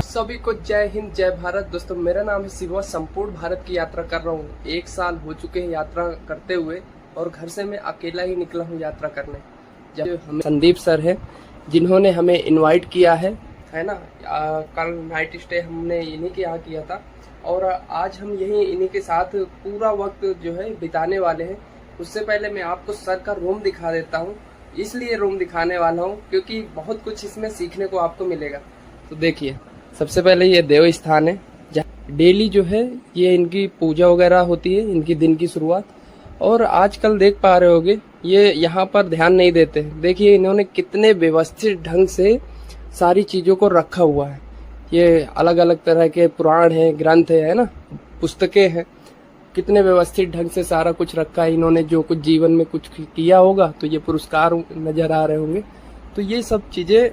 सभी को जय हिंद जय भारत। दोस्तों, मेरा नाम है शिवा। संपूर्ण भारत की यात्रा कर रहा हूँ। 1 साल हो चुके हैं यात्रा करते हुए और घर से मैं अकेला ही निकला हूँ यात्रा करने। जब हमें संदीप सर है जिन्होंने हमें इनवाइट किया है ना। कल नाइट स्टे हमने इन्हीं के यहाँ किया था और आज हम यही इन्हीं के साथ पूरा वक्त जो है बिताने वाले हैं। उससे पहले मैं आपको सर का रूम दिखा देता हूँ। इसलिए रूम दिखाने वाला हूँ क्योंकि बहुत कुछ इसमें सीखने को आपको मिलेगा। तो देखिए, सबसे पहले ये देव स्थान है जहाँ डेली जो है ये इनकी पूजा वगैरह होती है, इनकी दिन की शुरुआत। और आजकल देख पा रहे होगे ये यहाँ पर ध्यान नहीं देते। देखिए इन्होंने कितने व्यवस्थित ढंग से सारी चीजों को रखा हुआ है। ये अलग अलग तरह के पुराण है, ग्रंथ है ना, पुस्तकें हैं। कितने व्यवस्थित ढंग से सारा कुछ रखा है इन्होंने। जो कुछ जीवन में कुछ किया होगा तो ये पुरस्कार नजर आ रहे होंगे। तो ये सब चीजें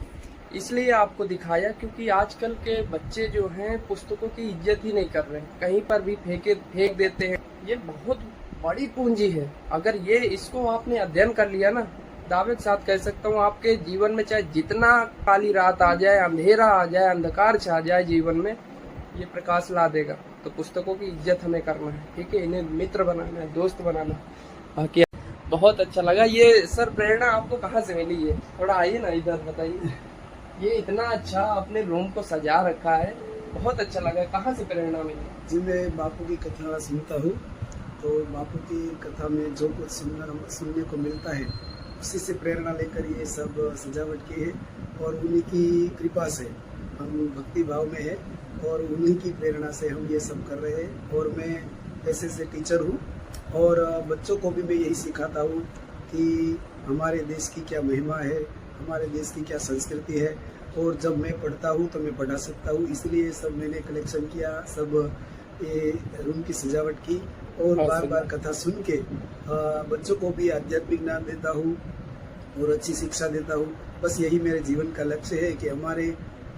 इसलिए आपको दिखाया क्योंकि आजकल के बच्चे जो हैं पुस्तकों की इज्जत ही नहीं कर रहे हैं, कहीं पर भी फेंक देते हैं। ये बहुत बड़ी पूंजी है। अगर ये इसको आपने अध्ययन कर लिया ना, दावे के साथ कह सकता हूँ आपके जीवन में चाहे जितना काली रात आ जाए, अंधेरा आ जाए, अंधकार छा जाए जीवन में, ये प्रकाश ला देगा। तो पुस्तकों की इज्जत हमें करना है, ठीक है। इन्हें मित्र बनाना है, दोस्त बनाना। बाकी बहुत अच्छा लगा। ये सर प्रेरणा आपको कहाँ से मिली है? थोड़ा आइए ना इधर, बताइए। ये इतना अच्छा अपने रूम को सजा रखा है, बहुत अच्छा लगा। कहाँ से प्रेरणा मिली? जी, मैं बापू की कथा सुनता हूँ, तो बापू की कथा में जो कुछ सुनने को मिलता है उसी से प्रेरणा लेकर ये सब सजावट की है। और उन्हीं की कृपा से हम भक्ति भाव में है और उन्हीं की प्रेरणा से हम ये सब कर रहे हैं। और मैं पैसे से टीचर हूँ और बच्चों को भी मैं यही सिखाता हूँ कि हमारे देश की क्या महिमा है, हमारे देश की क्या संस्कृति है। और जब मैं पढ़ता हूँ तो मैं पढ़ा सकता हूँ, इसलिए सब मैंने कलेक्शन किया, सब ये रूम की सजावट की और बार बार कथा सुन के बच्चों को भी आध्यात्मिक ज्ञान देता हूँ और अच्छी शिक्षा देता हूँ। बस यही मेरे जीवन का लक्ष्य है कि हमारे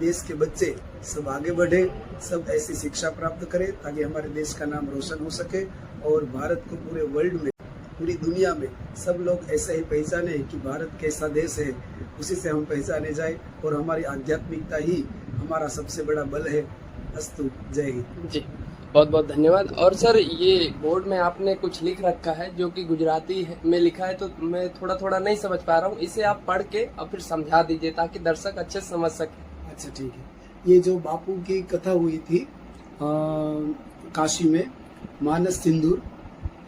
देश के बच्चे सब आगे बढ़े, सब ऐसी शिक्षा प्राप्त करें ताकि हमारे देश का नाम रोशन हो सके और भारत को पूरे वर्ल्ड में, पूरी दुनिया में सब लोग ऐसे ही पहचाने कि भारत कैसा देश है, उसी से हम पहचाने जाए और हमारी आध्यात्मिकता ही हमारा सबसे बड़ा बल है। अस्तु, जय हिंद। जी, बहुत बहुत धन्यवाद। और सर, ये बोर्ड में आपने कुछ लिख रखा है जो कि गुजराती में लिखा है, तो मैं थोड़ा थोड़ा नहीं समझ पा रहा हूँ। इसे आप पढ़ के और फिर समझा दीजिए ताकि दर्शक अच्छे से समझ सके। अच्छा, ठीक है। ये जो बापू की कथा हुई थी काशी में, मानस सिंदूर,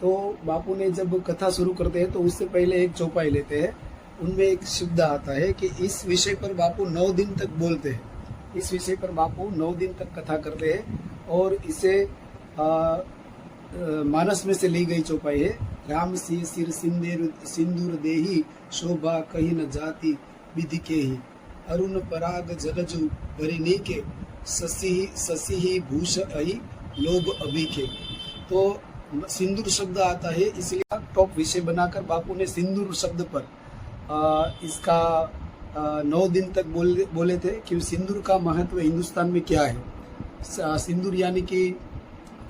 तो बापू ने जब कथा शुरू करते हैं तो उससे पहले एक चौपाई लेते हैं। उनमें एक शब्द आता है कि इस विषय पर बापू 9 दिन तक बोलते हैं। इस विषय पर बापू 9 दिन तक कथा करते हैं और इसे मानस में से ली गई चौपाई है। राम सी सिर सिंदूर देही, शोभा कही न जाती विधि के ही, अरुण पराग जलजु भरिनी के, ससी ही भूष अहि लोभ अभी के। तो सिंदूर शब्द आता है, इसलिए टॉप विषय बनाकर बापू ने सिंदूर शब्द पर इसका 9 दिन तक बोले थे कि सिंदूर का महत्व हिंदुस्तान में क्या है। सिंदूर यानी कि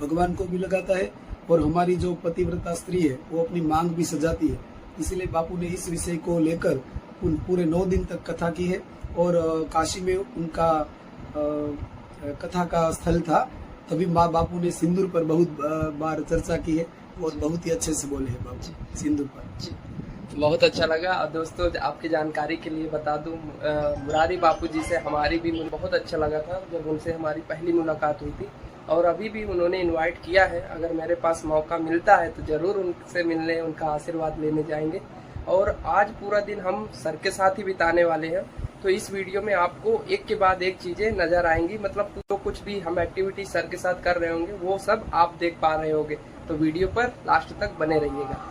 भगवान को भी लगाता है और हमारी जो पतिव्रता स्त्री है वो अपनी मांग भी सजाती है। इसलिए बापू ने इस विषय को लेकर पूरे 9 दिन तक कथा की है। और काशी में उनका कथा का स्थल था, तभी माँ बापू ने सिंदूर पर बहुत बार चर्चा की है और बहुत ही अच्छे से बोले हैं बापू सिंदूर पर। बहुत अच्छा लगा। और दोस्तों, आपकी जानकारी के लिए बता दूं, मुरारी बापू जी से हमारी भी बहुत अच्छा लगा था जब उनसे हमारी पहली मुलाकात हुई थी। और अभी भी उन्होंने इनवाइट किया है, अगर मेरे पास मौका मिलता है तो जरूर उनसे मिलने, उनका आशीर्वाद लेने जाएंगे। और आज पूरा दिन हम सर के साथ ही बिताने वाले हैं, तो इस वीडियो में आपको एक के बाद एक चीजें नजर आएंगी। मतलब जो कुछ भी हम एक्टिविटी सर के साथ कर रहे होंगे वो सब आप देख पा रहे होंगे। तो वीडियो पर लास्ट तक बने रहिएगा।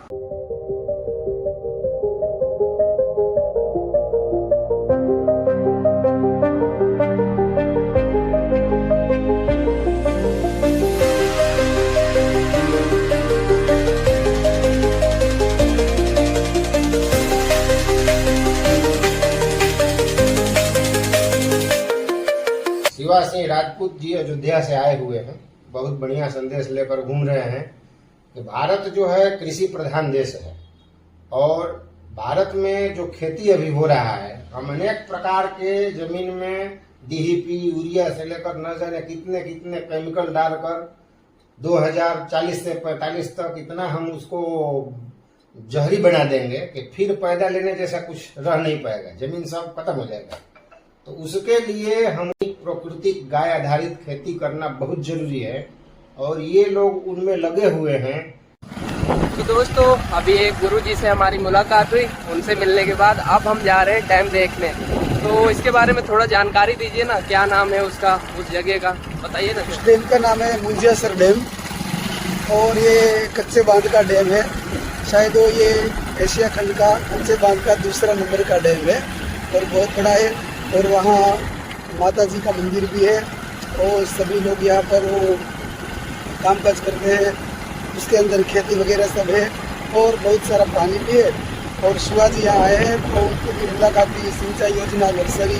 शिवा सिंह राजपूत जी अयोध्या से आए हुए हैं। बहुत बढ़िया संदेश लेकर घूम रहे हैं कि भारत जो है कृषि प्रधान देश है और भारत में जो खेती अभी हो रहा है, हम अनेक प्रकार के जमीन में डीएपी यूरिया से लेकर न जाने कितने कितने केमिकल डालकर 2040 से 45 तक इतना हम उसको जहरी बना देंगे कि फिर पैदा लेने जैसा कुछ रह नहीं पाएगा, जमीन सब खत्म हो जाएगा। तो उसके लिए हम प्राकृतिक गाय आधारित खेती करना बहुत जरूरी है और ये लोग उनमें लगे हुए हैं। तो दोस्तों अभी एक गुरुजी से हमारी मुलाकात हुई, उनसे मिलने के बाद अब हम जा रहे हैं डैम देखने। तो इसके बारे में थोड़ा जानकारी दीजिए ना, क्या नाम है उसका, उस जगह का बताइए ना। उस डैम का नाम है मुंजियासर डैम और ये कच्चे बांध का डैम है। शायद वो ये एशिया खंड का कच्चे बांध का दूसरा नंबर का डैम है और बहुत बड़ा है। और वहाँ माता जी का मंदिर भी है और सभी लोग यहाँ पर वो कामकाज करते हैं। उसके अंदर खेती वगैरह सब है और बहुत सारा पानी भी है। और शिवाजी यहाँ आए हैं तो उनको भी मुलाकाती सिंचाई योजना नर्सरी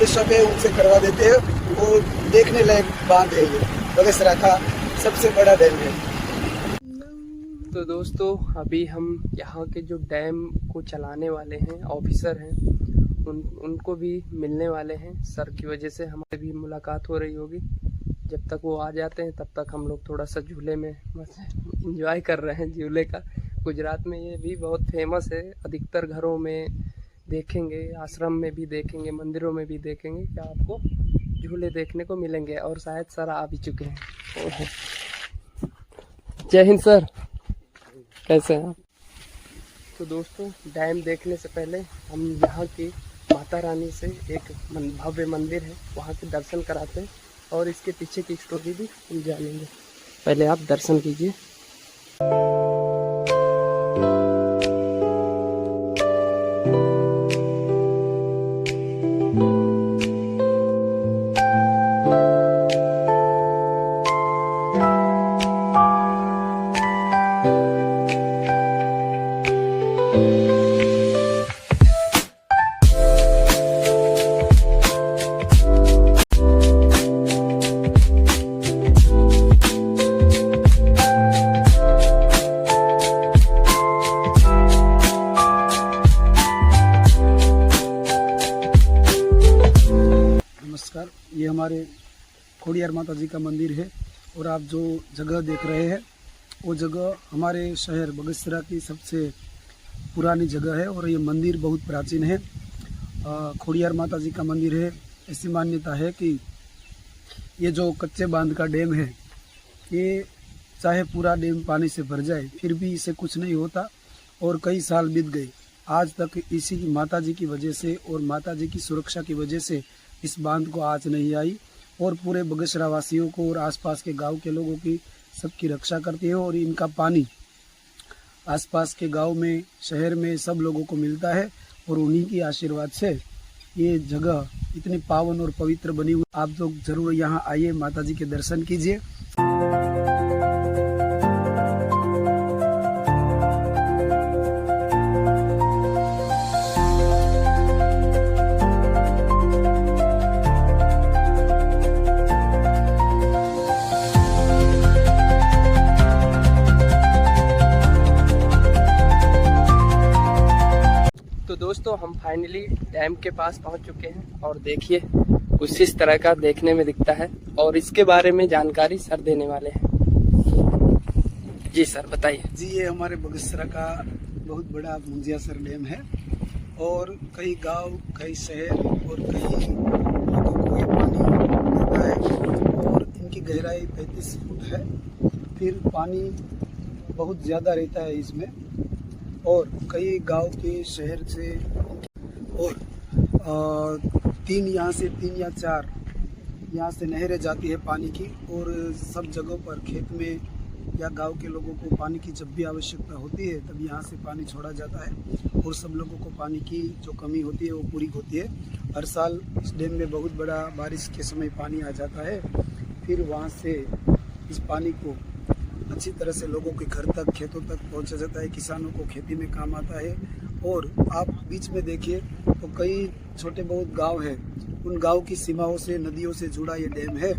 ये सब है, उनसे करवा देते हैं और देखने लायक बांध है। ये बगसरा का सबसे बड़ा डैम है। तो दोस्तों अभी हम यहाँ के जो डैम को चलाने वाले हैं ऑफिसर हैं उनको भी मिलने वाले हैं। सर की वजह से हमारी भी मुलाकात हो रही होगी। जब तक वो आ जाते हैं तब तक हम लोग थोड़ा सा झूले में एंजॉय कर रहे हैं। झूले का गुजरात में ये भी बहुत फेमस है, अधिकतर घरों में देखेंगे, आश्रम में भी देखेंगे, मंदिरों में भी देखेंगे कि आपको झूले देखने को मिलेंगे। और शायद सर आ भी चुके हैं। जय हिंद सर, कैसे हैं आप? तो दोस्तों डैम देखने से पहले हम यहाँ की माता रानी से एक भव्य मंदिर है वहाँ के दर्शन कराते हैं और इसके पीछे की स्टोरी भी हम जानेंगे। पहले आप दर्शन कीजिए। ये हमारे खोड़ियार माता जी का मंदिर है और आप जो जगह देख रहे हैं वो जगह हमारे शहर बगसरा की सबसे पुरानी जगह है और ये मंदिर बहुत प्राचीन है। खोड़ियार माता जी का मंदिर है। ऐसी मान्यता है कि ये जो कच्चे बांध का डैम है ये चाहे पूरा डैम पानी से भर जाए फिर भी इसे कुछ नहीं होता और कई साल बीत गए, आज तक इसी की माता जी की वजह से और माता जी की सुरक्षा की वजह से इस बांध को आज नहीं आई और पूरे बगसरा वासियों को और आसपास के गांव के लोगों की सबकी रक्षा करती है और इनका पानी आसपास के गांव में, शहर में सब लोगों को मिलता है और उन्हीं की आशीर्वाद से ये जगह इतनी पावन और पवित्र बनी हुई। आप लोग जरूर यहाँ आइए, माता जी के दर्शन कीजिए। तो दोस्तों हम फाइनली डैम के पास पहुंच चुके हैं और देखिए कुछ इस तरह का देखने में दिखता है और इसके बारे में जानकारी सर देने वाले हैं। जी सर बताइए। जी ये हमारे बगसरा का बहुत बड़ा मुंजियासर डैम है और कई गांव, कई शहर और कई लोगों को ये पानी देता है और इनकी गहराई 35 फुट है। फिर पानी बहुत ज़्यादा रहता है इसमें और कई गांव के शहर से और 3 यहाँ से 3 या 4 यहाँ से नहरें जाती है पानी की और सब जगहों पर खेत में या गांव के लोगों को पानी की जब भी आवश्यकता होती है तब यहाँ से पानी छोड़ा जाता है और सब लोगों को पानी की जो कमी होती है वो पूरी होती है। हर साल इस डैम में बहुत बड़ा बारिश के समय पानी आ जाता है। फिर वहाँ से इस पानी को अच्छी तरह से लोगों के घर तक, खेतों तक पहुँचा जाता है। किसानों को खेती में काम आता है और आप बीच में देखिए तो कई छोटे बहुत गांव हैं, उन गांव की सीमाओं से, नदियों से जुड़ा ये डैम है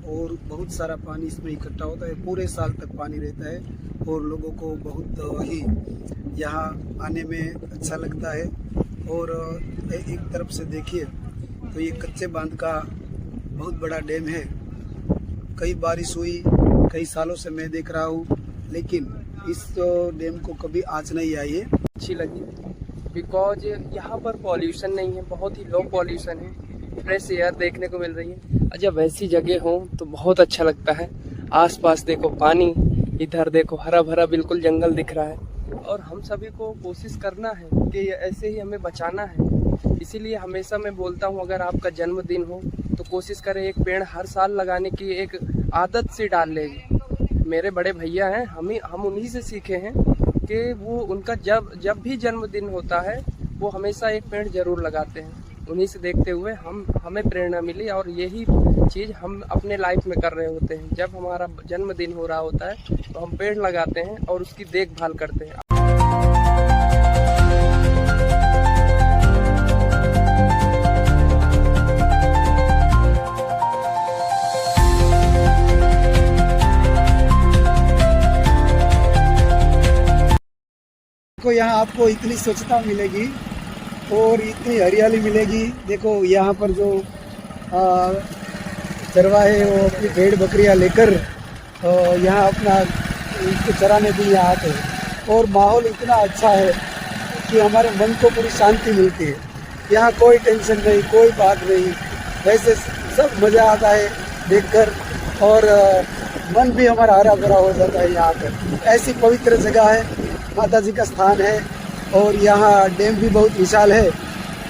और बहुत सारा पानी इसमें इकट्ठा होता है। पूरे साल तक पानी रहता है और लोगों को बहुत ही यहाँ आने में अच्छा लगता है। और एक तरफ से देखिए तो ये कच्चे बांध का बहुत बड़ा डैम है। कई बारिश हुई, कई सालों से मैं देख रहा हूँ, लेकिन इस डैम को कभी आँच नहीं आई है। अच्छी लगी बिकॉज यहाँ पर पॉल्यूशन नहीं है, बहुत ही लो पॉल्यूशन है, फ्रेश एयर देखने को मिल रही है। और जब वैसी जगह हो तो बहुत अच्छा लगता है। आसपास देखो पानी, इधर देखो हरा भरा बिल्कुल जंगल दिख रहा है। और हम सभी को कोशिश करना है कि ऐसे ही हमें बचाना है। इसीलिए हमेशा मैं बोलता हूँ, अगर आपका जन्मदिन हो तो कोशिश करें एक पेड़ हर साल लगाने की एक आदत सी डाल लेगी। मेरे बड़े भैया हैं, हम उन्हीं से सीखे हैं कि वो उनका जब भी जन्मदिन होता है वो हमेशा एक पेड़ जरूर लगाते हैं। उन्हीं से देखते हुए हमें प्रेरणा मिली और यही चीज़ हम अपने लाइफ में कर रहे होते हैं। जब हमारा जन्मदिन हो रहा होता है तो हम पेड़ लगाते हैं और उसकी देखभाल करते हैं। देखो यहाँ आपको इतनी स्वच्छता मिलेगी और इतनी हरियाली मिलेगी। देखो यहाँ पर जो चरवाहे वो अपनी भेड़ बकरियाँ लेकर यहाँ अपना इसको चराने भी यहाँ आते हैं और माहौल इतना अच्छा है कि हमारे मन को पूरी शांति मिलती है। यहाँ कोई टेंशन नहीं, कोई बात नहीं, वैसे सब मज़ा आता है देखकर और मन भी हमारा हरा भरा हो जाता है। यहाँ पर ऐसी पवित्र जगह है, माता जी का स्थान है और यहाँ डैम भी बहुत विशाल है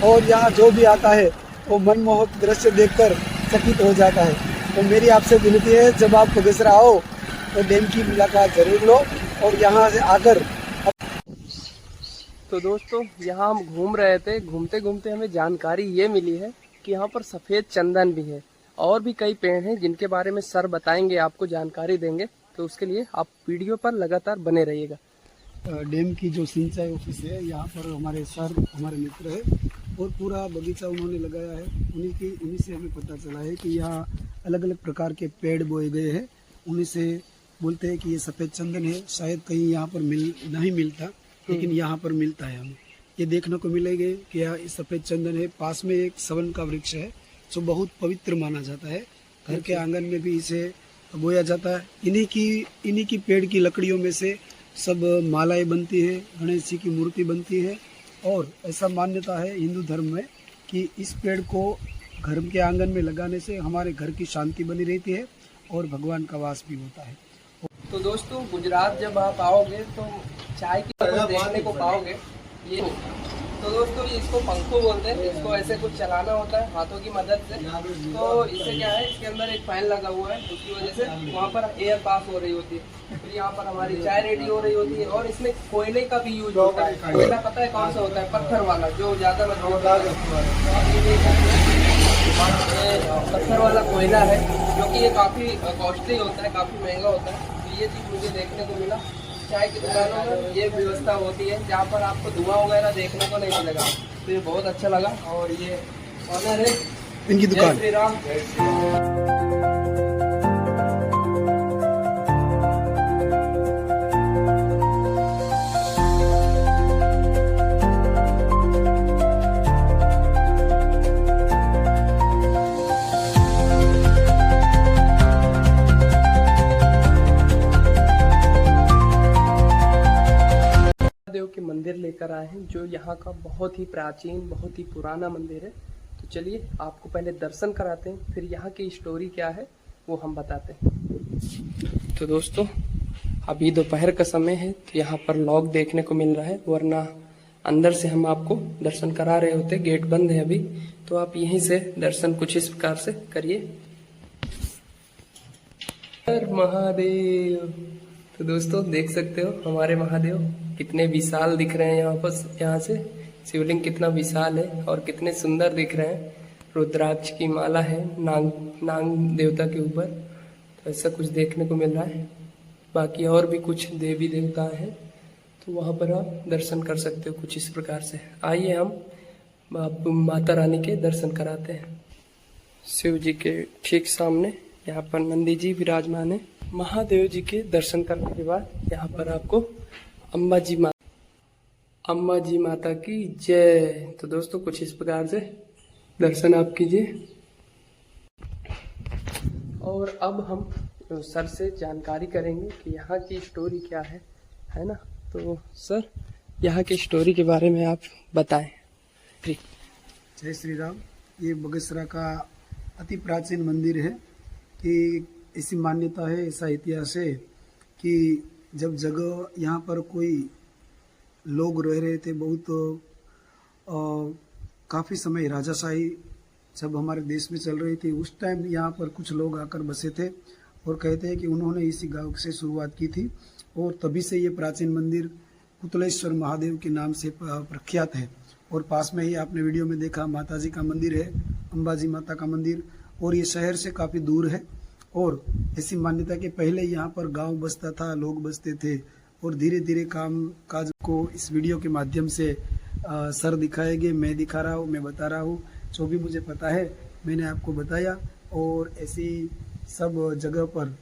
और यहाँ जो भी आता है वो मनमोहक दृश्य देखकर चकित हो जाता है। तो मेरी आपसे विनती है, जब आप बगेसरा आओ तो डैम की मुलाकात जरूर लो और यहाँ से आकर। तो दोस्तों, यहाँ हम घूम रहे थे, घूमते घूमते हमें जानकारी ये मिली है कि यहाँ पर सफ़ेद चंदन भी है और भी कई पेड़ हैं जिनके बारे में सर बताएंगे, आपको जानकारी देंगे। तो उसके लिए आप वीडियो पर लगातार बने रहिएगा। डैम की जो सिंचाई ऑफिस है, यहाँ पर हमारे सर, हमारे मित्र है और पूरा बगीचा उन्होंने लगाया है। उन्हीं से हमें पता चला है कि यहाँ अलग अलग प्रकार के पेड़ बोए गए हैं। उन्हीं से बोलते हैं कि ये सफ़ेद चंदन है। शायद कहीं यहाँ पर नहीं मिलता, लेकिन यहाँ पर मिलता है। हमें ये देखने को मिलेगा कि यहाँ सफ़ेद चंदन है। पास में एक सवन का वृक्ष है जो बहुत पवित्र माना जाता है। घर के आंगन में भी इसे बोया जाता है। इन्हीं की पेड़ की लकड़ियों में से सब मालाएं बनती है, गणेश जी की मूर्ति बनती है। और ऐसा मान्यता है हिंदू धर्म में कि इस पेड़ को घर के आंगन में लगाने से हमारे घर की शांति बनी रहती है और भगवान का वास भी होता है। तो दोस्तों, गुजरात जब आप आओगे तो चाय की तरह देखने को पाओगे। ये तो दोस्तों, ये इसको पंखो बोलते हैं। इसको ऐसे कुछ चलाना होता है हाथों की मदद से। तो इससे क्या है, इसके अंदर एक फैन लगा हुआ है, उसकी वजह से वहाँ पर एयर पास हो रही होती है। फिर यहाँ पर हमारी चाय रेडी हो रही होती है। और इसमें कोयले का भी यूज होता है। कोयला पता है कौन सा होता है? पत्थर वाला, जो ज्यादा पत्थर वाला कोयला है, जो कि ये काफी कॉस्टली होता है, काफी महंगा होता है। तो ये चीज मुझे देखने को मिला। चाय की दुकानों में ये व्यवस्था होती है जहाँ पर आपको धुआं वगैरह देखने को नहीं मिलेगा। तो ये बहुत अच्छा लगा। और ये ऑनर है इनकी दुकान। जय श्री राम, जय श्री राम। देव के मंदिर लेकर आए हैं, जो यहाँ का बहुत ही प्राचीन, बहुत ही पुराना मंदिर है। तो चलिए आपको पहले दर्शन कराते हैं, फिर यहाँ की स्टोरी क्या है वो हम बताते हैं। तो दोस्तों, अभी दोपहर का समय है, तो यहाँ पर लॉक देखने को मिल रहा है, वरना अंदर से हम आपको दर्शन करा रहे होते। गेट बंद है अभी, तो आप यहीं से दर्शन कुछ इस प्रकार से करिए। हर महादेव। तो दोस्तों, देख सकते हो हमारे महादेव कितने विशाल दिख रहे हैं। यहाँ से शिवलिंग कितना विशाल है और कितने सुंदर दिख रहे हैं। रुद्राक्ष की माला है नाग देवता के ऊपर। तो ऐसा कुछ देखने को मिल रहा है। बाकी और भी कुछ देवी देवता हैं। तो वहाँ पर आप दर्शन कर सकते हो कुछ इस प्रकार से। आइए हम आप माता रानी के दर्शन कराते हैं। शिव जी के ठीक सामने यहाँ पर नंदी जी विराजमान है। महादेव जी के दर्शन करने के बाद यहाँ पर आपको अम्बा जी माता की जय। तो दोस्तों कुछ इस प्रकार से दर्शन आप कीजिए। और अब हम सर से जानकारी करेंगे कि यहाँ की स्टोरी क्या है ना। तो सर यहाँ की स्टोरी के बारे में आप बताएं। जय श्री राम। ये बगसरा का अति प्राचीन मंदिर है कि ऐसी मान्यता है, ऐसा इतिहास है कि जब जगह यहाँ पर कोई लोग रह रहे थे, बहुत काफ़ी समय राजाशाही जब हमारे देश में चल रही थी, उस टाइम यहाँ पर कुछ लोग आकर बसे थे और कहते हैं कि उन्होंने इसी गांव से शुरुआत की थी और तभी से ये प्राचीन मंदिर पुतलेश्वर महादेव के नाम से प्रख्यात है। और पास में ही आपने वीडियो में देखा माता जी का मंदिर है, अंबाजी माता का मंदिर, और ये शहर से काफ़ी दूर है। और ऐसी मान्यता कि पहले यहाँ पर गांव बसता था, लोग बसते थे, और धीरे धीरे काम काज को इस वीडियो के माध्यम से सर दिखाएंगे, मैं दिखा रहा हूँ, मैं बता रहा हूँ, जो भी मुझे पता है मैंने आपको बताया। और ऐसी सब जगह पर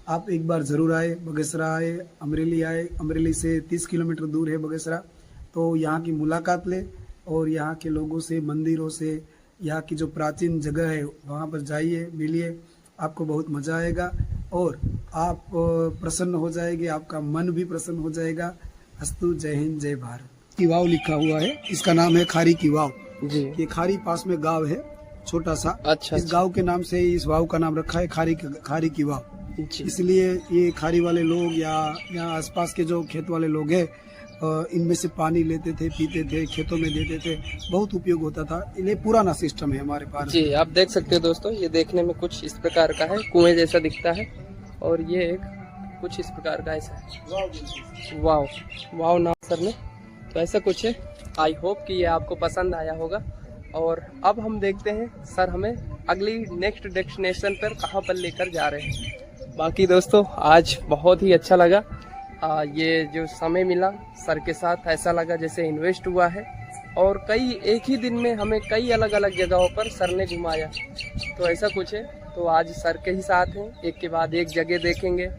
आप एक बार ज़रूर आए, बगसरा आए, अमरेली आए। अमरेली से 30 किलोमीटर दूर है बगसरा। तो यहाँ की मुलाकात ले और यहाँ के लोगों से, मंदिरों से, यहाँ की जो प्राचीन जगह है वहाँ पर जाइए, मिलिए, आपको बहुत मज़ा आएगा और आप प्रसन्न हो जाएंगे, आपका मन भी प्रसन्न हो जाएगा। अस्तु। जय हिंद, जय भारत। की वाव लिखा हुआ है, इसका नाम है खारी की वाव जी। ये खारी पास में गांव है छोटा सा। अच्छा, इस गांव के नाम से इस वाव का नाम रखा है खारी की वाव। जी। इसलिए ये खारी वाले लोग या यहाँ आसपास के जो खेत वाले लोग हैं इनमें से पानी लेते थे, पीते थे, खेतों में देते थे, बहुत उपयोग होता था। ये पुराना सिस्टम है हमारे पास। जी, आप देख सकते हो दोस्तों, ये देखने में कुछ इस प्रकार का है, कुएं जैसा दिखता है, और ये एक कुछ इस प्रकार का ऐसा है। वाव नाम सर ने, तो ऐसा कुछ है। आई होप कि ये आपको पसंद आया होगा। और अब हम देखते हैं सर हमें अगली नेक्स्ट डेस्टिनेशन पर कहाँ पर लेकर जा रहे हैं। बाकी दोस्तों आज बहुत ही अच्छा लगा, ये जो समय मिला सर के साथ, ऐसा लगा जैसे इन्वेस्ट हुआ है। और एक ही दिन में हमें कई अलग अलग जगहों पर सर ने घुमाया, तो ऐसा कुछ है। तो आज सर के ही साथ हैं, एक के बाद एक जगह देखेंगे।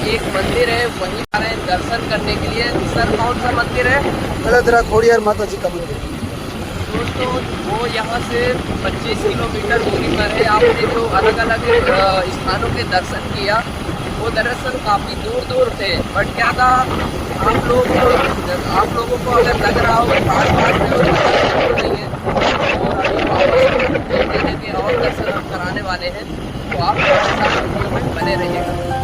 एक मंदिर है, वहीं आ रहे हैं दर्शन करने के लिए। सर कौन सा मंदिर है? बड़ोदरा खोड़ियार माता जी का मंदिर। दोस्तों वो यहाँ से 25 किलोमीटर दूरी पर है। आपने जो अलग अलग स्थानों के दर्शन किया, वो दरअसल काफ़ी दूर दूर थे, बट क्या था आप लोगों को अगर लग रहा हो पास में नहीं है, और अभी देने के और दर्शन हम कराने वाले हैं, तो आप हमारे साथ वीडियो में बने रहिएगा।